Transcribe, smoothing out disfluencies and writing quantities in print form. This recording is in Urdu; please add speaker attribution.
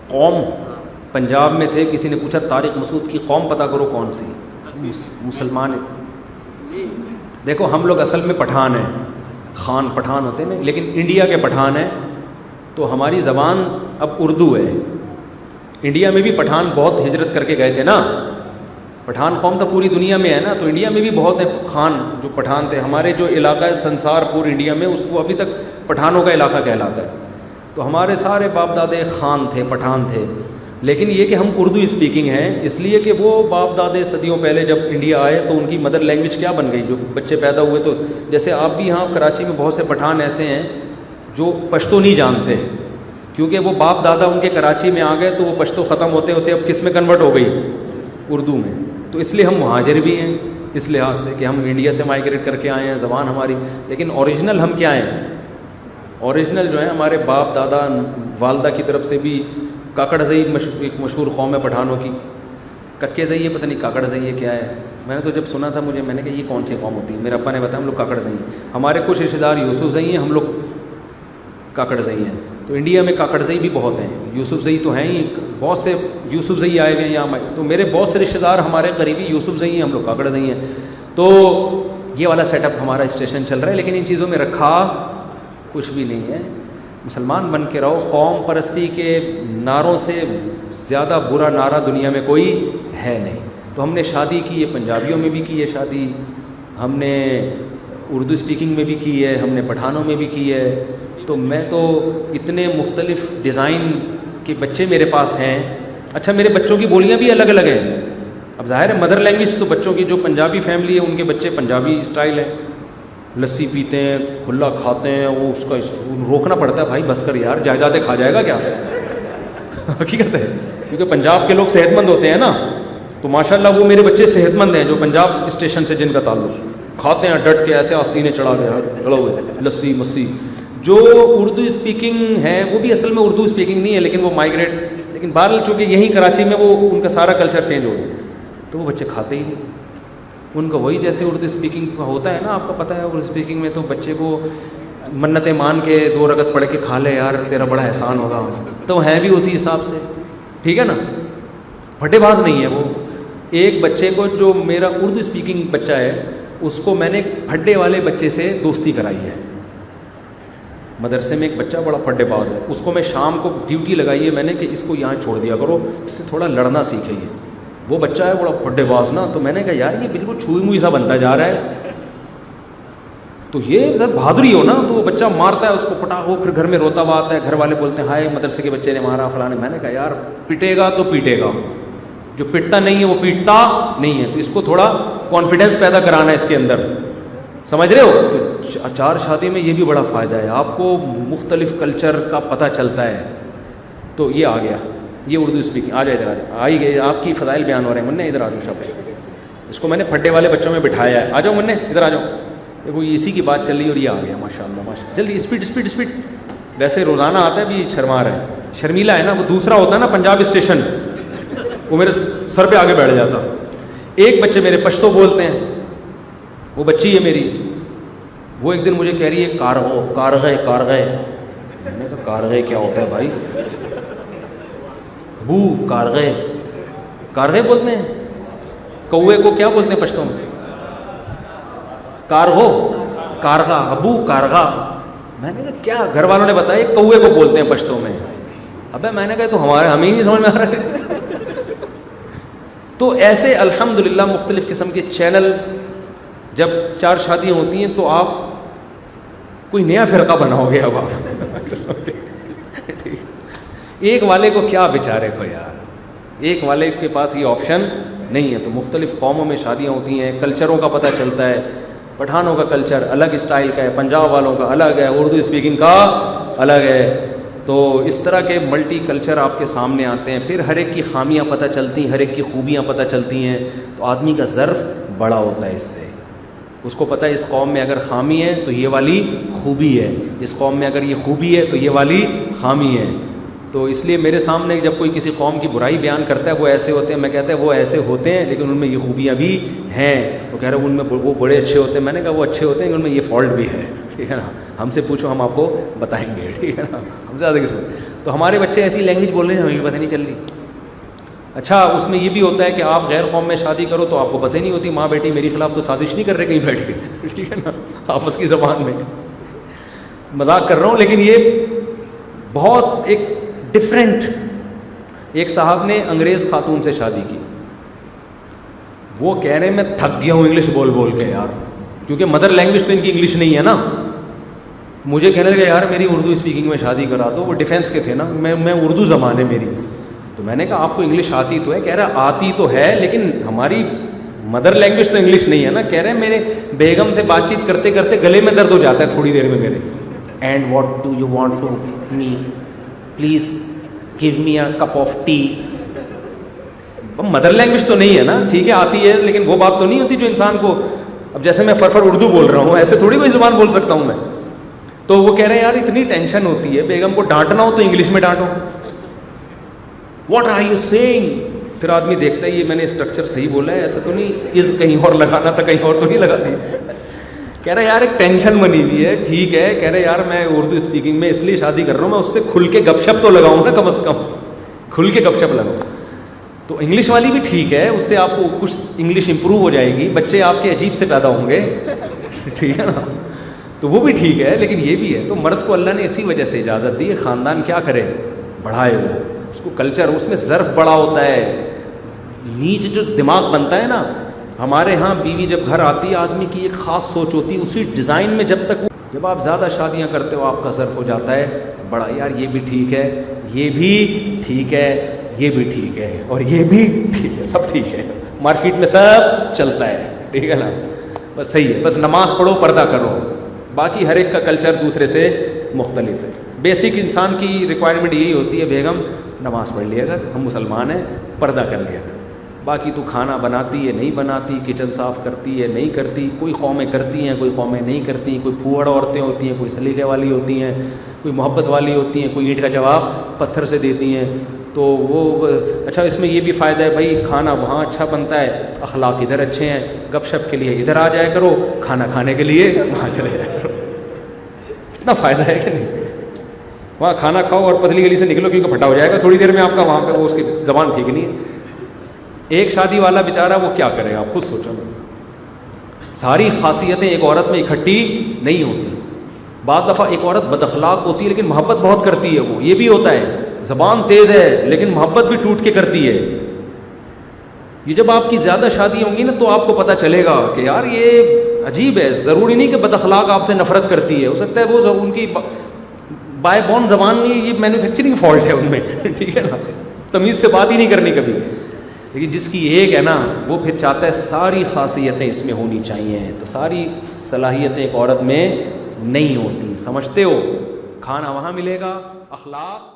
Speaker 1: قوم پنجاب میں تھے, کسی نے پوچھا طارق مسعود کی قوم پتہ کرو کون سی, مسلمان ہے. دیکھو ہم لوگ اصل میں پٹھان ہیں, خان پٹھان ہوتے ہیں نا, لیکن انڈیا کے پٹھان ہیں, تو ہماری زبان اب اردو ہے. انڈیا میں بھی پٹھان بہت ہجرت کر کے گئے تھے نا, پٹھان قوم تو پوری دنیا میں ہے نا, تو انڈیا میں بھی بہت ہیں خان جو پٹھان تھے. ہمارے جو علاقہ ہے سنسار پور انڈیا میں, اس کو ابھی تک پٹھانوں کا علاقہ کہلاتا ہے. تو ہمارے سارے باپ دادے خان تھے, پٹھان تھے, لیکن یہ کہ ہم اردو اسپیکنگ ہیں اس لیے کہ وہ باپ دادے صدیوں پہلے جب انڈیا آئے تو ان کی مدر لینگویج کیا بن گئی, جو بچے پیدا ہوئے. تو جیسے آپ بھی یہاں کراچی میں بہت سے پٹھان ایسے ہیں جو پشتو نہیں جانتے, کیونکہ وہ باپ دادا ان کے کراچی میں آ گئے تو وہ پشتو ختم ہوتے ہوتے اب کس میں کنورٹ ہو گئی, اردو میں. تو اس لیے ہم مہاجر بھی ہیں اس لحاظ سے کہ ہم انڈیا سے مائگریٹ کر کے آئے ہیں, زبان ہماری, لیکن اوریجنل ہم کیا ہیں, اوریجنل جو ہیں ہمارے باپ دادا والدہ کی طرف سے بھی کاکڑ زئی ایک مشہور قوم ہے پٹھانوں کی. ککے زئی ہے, پتہ نہیں کاکڑ زئی ہے کیا ہے, میں نے تو جب سنا تھا میں نے کہا یہ کون سی قوم ہوتی ہے, میرے ابا نے بتایا ہم لوگ کاکڑ زئی ہیں. ہمارے کچھ رشتہ دار یوسف زئی ہیں, ہم لوگ کاکڑ زئی ہیں. تو انڈیا میں کاکڑ زئی بھی بہت ہیں, یوسف زئی تو ہیں ہی, بہت سے یوسف زئی آئے ہوئے ہیں یہاں. تو میرے بہت سے رشتہ دار ہمارے قریبی یوسف زئی ہیں, ہم لوگ کاکڑ زئی ہیں. تو یہ والا سیٹ اپ ہمارا اسٹیشن چل رہا ہے, لیکن ان چیزوں میں رکھا کچھ بھی نہیں ہے. مسلمان بن کے رہو. قوم پرستی کے نعروں سے زیادہ برا نعرہ دنیا میں کوئی ہے نہیں. تو ہم نے شادی کی ہے, پنجابیوں میں بھی کی ہے شادی, ہم نے اردو اسپیکنگ میں بھی کی ہے, ہم نے پٹھانوں میں بھی کی ہے. تو میں تو اتنے مختلف ڈیزائن کے بچے میرے پاس ہیں. اچھا میرے بچوں کی بولیاں بھی الگ الگ ہیں. اب ظاہر ہے مدر لینگویج تو بچوں کی جو پنجابی فیملی ہے ان کے بچے پنجابی اسٹائل ہے, لسی پیتے ہیں, کھلا کھاتے ہیں, وہ اس کا روکنا پڑتا ہے, بھائی بس کر یار, جائیدادیں کھا جائے گا کیا. حقیقت ہے, کیونکہ پنجاب کے لوگ صحت مند ہوتے ہیں نا, تو ماشاءاللہ وہ میرے بچے صحت مند ہیں جو پنجاب اسٹیشن سے جن کا تعلق, کھاتے ہیں ڈٹ کے ایسے آستینے چڑھا ہوئے لسی مسی. جو اردو اسپیکنگ ہے وہ بھی اصل میں اردو اسپیکنگ نہیں ہے, لیکن وہ مائگریٹ, لیکن بہرحال چونکہ یہیں کراچی میں وہ ان کا سارا کلچر چینج ہو گیا, تو وہ بچے کھاتے ہی نہیں. ان کا وہی جیسے اردو اسپیکنگ کا ہوتا ہے نا, آپ کو پتہ ہے اردو اسپیکنگ میں تو بچے کو منتیں مان کے 2 رکعت پڑھ کے کھا لے یار تیرا بڑا احسان ہوگا, تو ہیں بھی اسی حساب سے, ٹھیک ہے نا, پھٹے باز نہیں ہے وہ. ایک بچے کو جو میرا اردو اسپیکنگ بچہ ہے اس کو میں نے پھڈے والے بچے سے دوستی کرائی ہے. مدرسے میں ایک بچہ بڑا پھڈے باز ہے, اس کو میں شام کو ڈیوٹی لگائی ہے میں نے کہ اس کو یہاں چھوڑ دیا کرو, اس سے تھوڑا لڑنا سیکھے. وہ بچہ ہے بڑا پھڈے باز نا, تو میں نے کہا یار یہ بالکل چھوئی موئی سا بنتا جا رہا ہے, تو یہ سر بہادری ہو نا. تو وہ بچہ مارتا ہے اس کو پٹا, وہ پھر گھر میں روتا ہوا آتا ہے, گھر والے بولتے ہیں ہائے مدرسے کے بچے نے مارا فلاں. میں نے کہا یار پٹے گا تو پیٹے گا, جو پٹتا نہیں ہے وہ پیٹتا نہیں ہے, تو اس کو تھوڑا کانفیڈنس پیدا کرانا ہے اس کے اندر, سمجھ رہے ہو. تو 4 شادی میں یہ بھی بڑا فائدہ ہے, آپ کو مختلف کلچر کا پتہ چلتا ہے. تو یہ آ گیا, یہ اردو اسپیکنگ. آ جائے ادھر, آ ہی گئے, آپ کی فضائل بیان ہو رہے ہیں. منع ادھر آ جاؤ, شب اس کو میں نے پھڈے والے بچوں میں بٹھایا ہے. آ جاؤ منع ادھر آ جاؤ. دیکھو اسی کی بات چل رہی اور یہ آ گیا ماشاء اللہ ماشاء اللہ. جلدی اسپیڈ اسپیڈ اسپیڈ. ویسے روزانہ آتا ہے بھی شرما رہا ہے, شرمیلا ہے نا. وہ دوسرا ہوتا ہے نا پنجاب اسٹیشن, وہ میرے سر پہ آگے بیٹھ جاتا. ایک بچے میرے پشتو بولتے ہیں, وہ بچی ہے میری, وہ ایک دن مجھے کہہ رہی ہے کارغے کارغے. میں نے کہا کارغے کیا ہوتا ہے بھائی. بو کارغے, کارغے بولتے ہیں. کوے کو کیا بولتے ہیں پشتوں میں, کارغو, کارغا, ابو کارغا. میں نے کہا کیا, گھر والوں نے بتایا کوے کو بولتے ہیں پشتوں میں. ابے میں نے کہا تو ہمیں ہی نہیں سمجھ میں آ رہا ہے. تو ایسے الحمدللہ مختلف قسم کے چینل, جب 4 شادیاں ہوتی ہیں تو آپ کوئی نیا فرقہ بناؤ گے. اب آپ ایک والے کو کیا بیچارے کو یار, ایک والے کے پاس یہ آپشن نہیں ہے. تو مختلف قوموں میں شادیاں ہوتی ہیں, کلچروں کا پتہ چلتا ہے. پٹھانوں کا کلچر الگ اسٹائل کا ہے, پنجاب والوں کا الگ ہے, اردو اسپیکنگ کا الگ ہے. تو اس طرح کے ملٹی کلچر آپ کے سامنے آتے ہیں. پھر ہر ایک کی خامیاں پتہ چلتی ہیں, ہر ایک کی خوبیاں پتہ چلتی ہیں. تو آدمی کا ظرف بڑا ہوتا ہے اس سے. اس کو پتہ ہے اس قوم میں اگر خامی ہے تو یہ والی خوبی ہے, اس قوم میں اگر یہ خوبی ہے تو یہ والی خامی ہے. تو اس لیے میرے سامنے جب کوئی کسی قوم کی برائی بیان کرتا ہے وہ ایسے ہوتے ہیں, میں کہتا ہے وہ ایسے ہوتے ہیں لیکن ان میں یہ خوبیاں بھی ہیں. وہ کہہ رہے ہیں ان میں وہ بڑے اچھے ہوتے ہیں. میں نے کہا وہ اچھے ہوتے ہیں ان میں یہ فالٹ بھی ہے, ٹھیک ہے نا. ہم سے پوچھو ہم آپ کو بتائیں گے, ٹھیک ہے نا, ہم سے زیادہ کس کو. تو ہمارے بچے ایسی لینگویج بول رہے ہیں ہمیں بھی پتہ نہیں چل رہی. اچھا اس میں یہ بھی ہوتا ہے کہ آپ غیر قوم میں شادی کرو تو آپ کو پتہ نہیں ہوتی, ماں بیٹی میری خلاف تو سازش نہیں کر رہے کہیں بیٹھ کے, ٹھیک ہے نا, آپس کی زبان میں. مذاق کر رہا ہوں لیکن یہ بہت ایک ڈفرینٹ. ایک صاحب نے انگریز خاتون سے شادی کی, وہ کہہ رہے ہیں میں تھک گیا ہوں انگلش بول بول کے یار, کیونکہ مدر لینگویج تو ان کی انگلش نہیں ہے نا. مجھے کہنے لگا یار میری اردو اسپیکنگ میں شادی کرا دو. وہ ڈیفینس کے تھے نا, میں اردو زبان ہے میری. تو میں نے کہا آپ کو انگلش آتی تو ہے؟ کہہ رہا آتی تو ہے لیکن ہماری مدر لینگویج تو انگلش نہیں ہے نا. کہہ رہے ہیں میرے بیگم سے بات چیت کرتے کرتے گلے میں درد ہو جاتا ہے تھوڑی دیر میں میرے. And what do you want to me, please give me a cup of tea. Mother language تو نہیں ہے نا, ٹھیک ہے آتی ہے لیکن وہ بات تو نہیں ہوتی جو انسان کو, اب جیسے میں فرفر اردو بول رہا ہوں ایسے تھوڑی کوئی زبان بول سکتا ہوں میں. تو وہ کہہ رہے ہیں یار اتنی ٹینشن ہوتی ہے, بیگم کو ڈانٹنا ہو تو انگلش میں ڈانٹو. What are you saying. پھر آدمی دیکھتا ہے یہ میں نے اسٹرکچر صحیح بولا ہے, ایسا تو نہیں از کہیں اور لگانا تھا, کہیں اور تو نہیں لگا دی. کہہ رہے یار ایک ٹینشن بنی ہوئی ہے, ٹھیک ہے. کہہ رہے یار میں اردو اسپیکنگ میں اس لیے شادی کر رہا ہوں, میں اس سے کھل کے گپ شپ تو لگاؤں نا, کم از کم کھل کے گپ شپ لگاؤں. تو انگلش والی بھی ٹھیک ہے, اس سے آپ کو کچھ انگلش امپروو ہو جائے گی, بچے آپ کے عجیب سے پیدا ہوں گے, ٹھیک ہے نا, تو وہ بھی ٹھیک ہے. لیکن یہ بھی ہے تو مرد کو اللہ نے اسی وجہ سے اجازت دی, خاندان کیا کرے, بڑھائے, وہ اس کو کلچر, اس میں ظرف بڑا ہوتا ہے, نیچ جو دماغ بنتا ہے نا. ہمارے ہاں بیوی جب گھر آتی ہے آدمی کی ایک خاص سوچ ہوتی ہے, اسی ڈیزائن میں جب تک, جب آپ زیادہ شادیاں کرتے ہو آپ کا ظرف ہو جاتا ہے بڑا, یار یہ بھی ٹھیک ہے, یہ بھی ٹھیک ہے, یہ بھی ٹھیک ہے, اور یہ بھی ٹھیک ہے, سب ٹھیک ہے, مارکیٹ میں سب چلتا ہے, ٹھیک ہے نا, بس صحیح ہے, بس نماز پڑھو پردہ کرو, باقی ہر ایک کا کلچر دوسرے سے مختلف ہے. بیسک انسان کی ریکوائرمنٹ یہی ہوتی ہے, بیگم نماز پڑھ لیا کر, ہم مسلمان ہیں, پردہ کر لیا کر. باقی تو کھانا بناتی ہے نہیں بناتی, کچن صاف کرتی ہے نہیں کرتی, کوئی قومیں کرتی ہیں کوئی قومیں نہیں کرتی, کوئی پھوڑ عورتیں ہوتی ہیں, کوئی سلیقے والی ہوتی ہیں, کوئی محبت والی ہوتی ہیں, کوئی اینٹ کا جواب پتھر سے دیتی ہیں. تو وہ اچھا اس میں یہ بھی فائدہ ہے بھائی, کھانا وہاں اچھا بنتا ہے, اخلاق ادھر اچھے ہیں, گپ شپ کے لیے ادھر آ جایا کرو, کھانا کھانے کے لیے وہاں چلے جایا کرو. اتنا فائدہ ہے کہ نہیں, وہاں کھانا کھاؤ اور پتلی گلی سے نکلو کیونکہ پھٹا ہو جائے گا تھوڑی دیر میں آپ کا, وہاں پہ وہ اس کی زبان ٹھیک نہیں ہے. ایک شادی والا بیچارہ وہ کیا کرے گا, آپ خود سوچو. ساری خاصیتیں ایک عورت میں اکٹھی نہیں ہوتی. بعض دفعہ ایک عورت بد اخلاق ہوتی ہے لیکن محبت بہت کرتی ہے, وہ یہ بھی ہوتا ہے, زبان تیز ہے لیکن محبت بھی ٹوٹ کے کرتی ہے. یہ جب آپ کی زیادہ شادی ہوں گی نا تو آپ کو پتہ چلے گا کہ یار یہ عجیب ہے. ضروری نہیں کہ بد اخلاق آپ سے نفرت کرتی ہے, ہو سکتا ہے وہ ان کی بائی بورن زبان میں یہ مینوفیکچرنگ فالٹ ہے ان میں, ٹھیک ہے نا, تمیز سے بات ہی نہیں کرنی کبھی. لیکن جس کی ایک ہے نا وہ پھر چاہتا ہے ساری خاصیتیں اس میں ہونی چاہیے, تو ساری صلاحیتیں ایک عورت میں نہیں ہوتی. سمجھتے ہو, کھانا وہاں ملے گا, اخلاق